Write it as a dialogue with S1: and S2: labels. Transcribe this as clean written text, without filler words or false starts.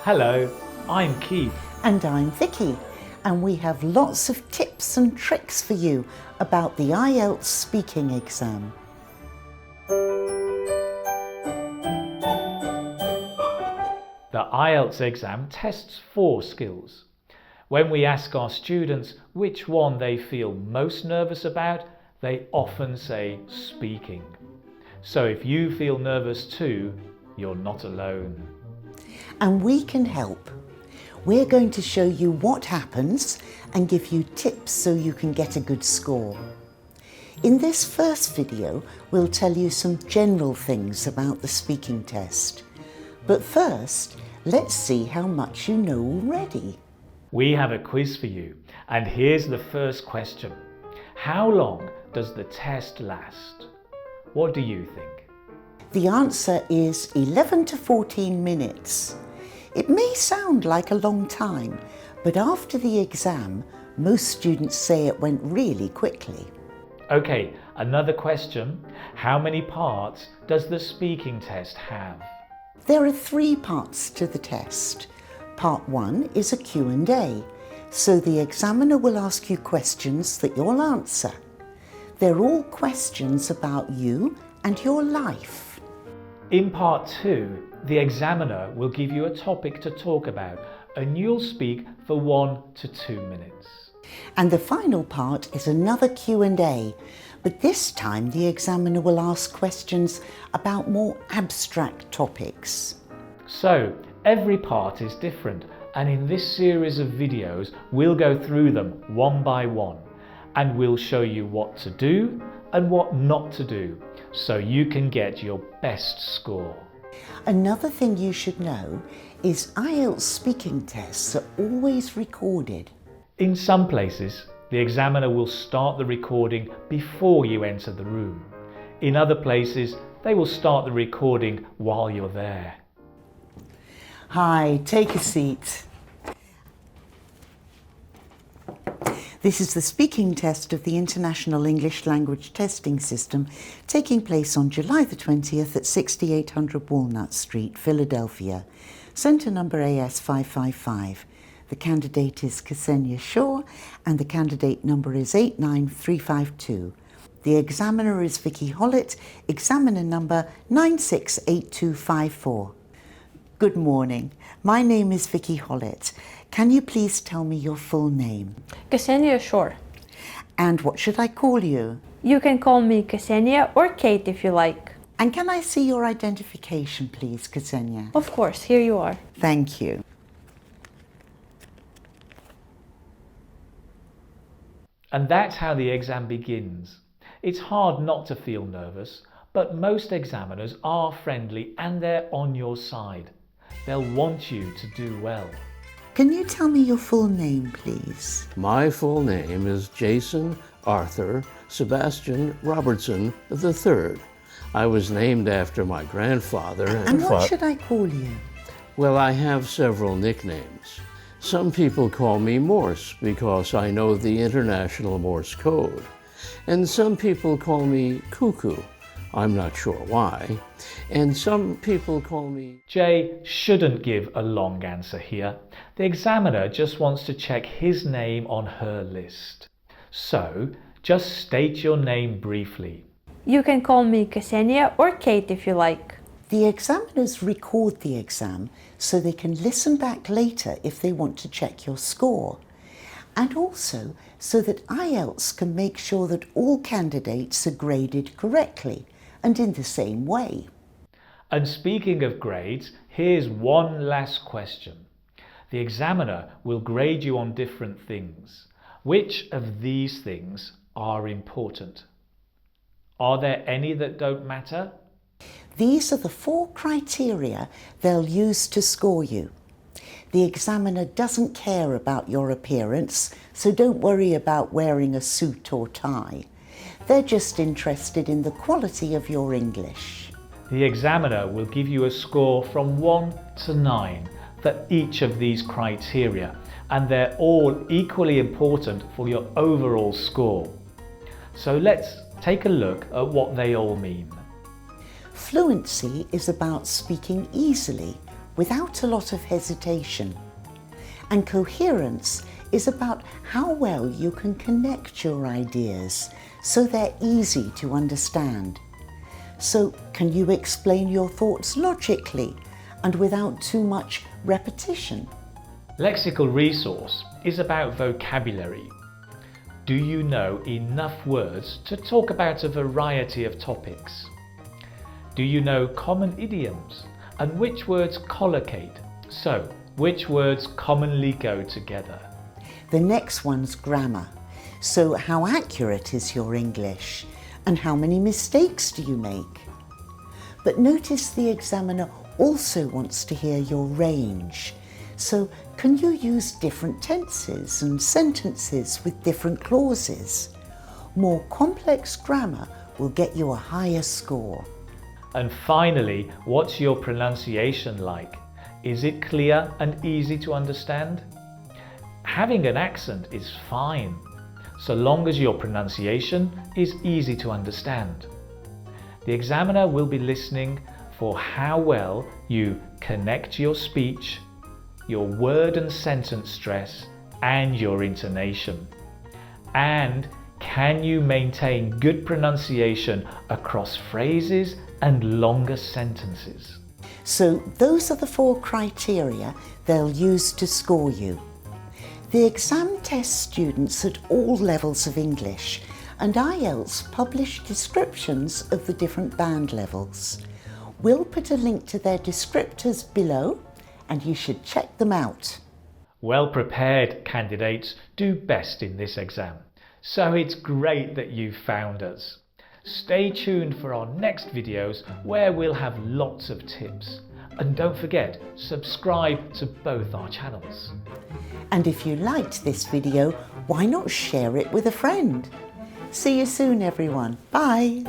S1: Hello, I'm Keith.
S2: And I'm Vicky, and we have lots of tips and tricks for you about the IELTS speaking exam.
S1: The IELTS exam tests 4 skills. When we ask our students which one they feel most nervous about, they often say speaking. So if you feel nervous too, you're not alone.
S2: And we can help. We're going to show you what happens and give you tips so you can get a good score. In this first video, we'll tell you some general things about the speaking test. But first, let's see how much you know already.
S1: We have a quiz for you, and here's the first question. How long does the test last? What do you think?
S2: The answer is 11 to 14 minutes. It may sound like a long time, but after the exam, most students say it went really quickly.
S1: Okay, another question. How many parts does the speaking test have?
S2: There are 3 parts to the test. Part 1 is a Q&A, so the examiner will ask you questions that you'll answer. They're all questions about you and your life.
S1: In part 2, the examiner will give you a topic to talk about and you'll speak for 1 to 2 minutes.
S2: And the final part is another Q&A, but this time the examiner will ask questions about more abstract topics.
S1: So, every part is different, and in this series of videos we'll go through them one by one and we'll show you what to do and what not to do so you can get your best score.
S2: Another thing you should know is IELTS speaking tests are always recorded.
S1: In some places, the examiner will start the recording before you enter the room. In other places, they will start the recording while you're there.
S2: Hi, take a seat. This is the speaking test of the International English Language Testing System taking place on July the 20th at 6800 Walnut Street, Philadelphia. Centre number AS555. The candidate is Ksenia Shaw and the candidate number is 89352. The examiner is Vicky Hollett, examiner number 968254. Good morning. My name is Vicky Hollett. Can you please tell me your full name?
S3: Ksenia Shaw.
S2: And what should I call you?
S3: You can call me Ksenia or Kate if you like.
S2: And can I see your identification, please, Ksenia?
S3: Of course, here you are.
S2: Thank you.
S1: And that's how the exam begins. It's hard not to feel nervous, but most examiners are friendly and they're on your side. They'll want you to do well.
S2: Can you tell me your full name, please?
S4: My full name is Jason Arthur Sebastian Robertson III. I was named after my grandfather.
S2: And what should I call you?
S4: Well, I have several nicknames. Some people call me Morse because I know the International Morse Code. And some people call me Cuckoo. I'm not sure why. And some people call me...
S1: Jay shouldn't give a long answer here. The examiner just wants to check his name on her list. So, just state your name briefly.
S3: You can call me Ksenia or Kate if you like.
S2: The examiners record the exam so they can listen back later if they want to check your score. And also so that IELTS can make sure that all candidates are graded correctly and in the same way.
S1: And speaking of grades, here's one last question. The examiner will grade you on different things. Which of these things are important? Are there any that don't matter?
S2: These are the 4 criteria they'll use to score you. The examiner doesn't care about your appearance, so don't worry about wearing a suit or tie. They're just interested in the quality of your English.
S1: The examiner will give you a score from 1 to 9 for each of these criteria, and they're all equally important for your overall score. So let's take a look at what they all mean.
S2: Fluency is about speaking easily, without a lot of hesitation. And coherence is about how well you can connect your ideas so they're easy to understand. So, can you explain your thoughts logically and without too much repetition?
S1: Lexical resource is about vocabulary. Do you know enough words to talk about a variety of topics? Do you know common idioms and which words collocate? So, which words commonly go together?
S2: The next one's grammar. So, how accurate is your English? And how many mistakes do you make? But notice the examiner also wants to hear your range. So, can you use different tenses and sentences with different clauses? More complex grammar will get you a higher score.
S1: And finally, what's your pronunciation like? Is it clear and easy to understand? Having an accent is fine, so long as your pronunciation is easy to understand. The examiner will be listening for how well you connect your speech, your word and sentence stress, and your intonation. And can you maintain good pronunciation across phrases and longer sentences?
S2: So those are the 4 criteria they'll use to score you. The exam tests students at all levels of English, and IELTS publish descriptions of the different band levels. We'll put a link to their descriptors below, and you should check them out.
S1: Well-prepared candidates do best in this exam, so it's great that you found us. Stay tuned for our next videos where we'll have lots of tips. And don't forget, subscribe to both our channels.
S2: And if you liked this video, why not share it with a friend? See you soon, everyone. Bye.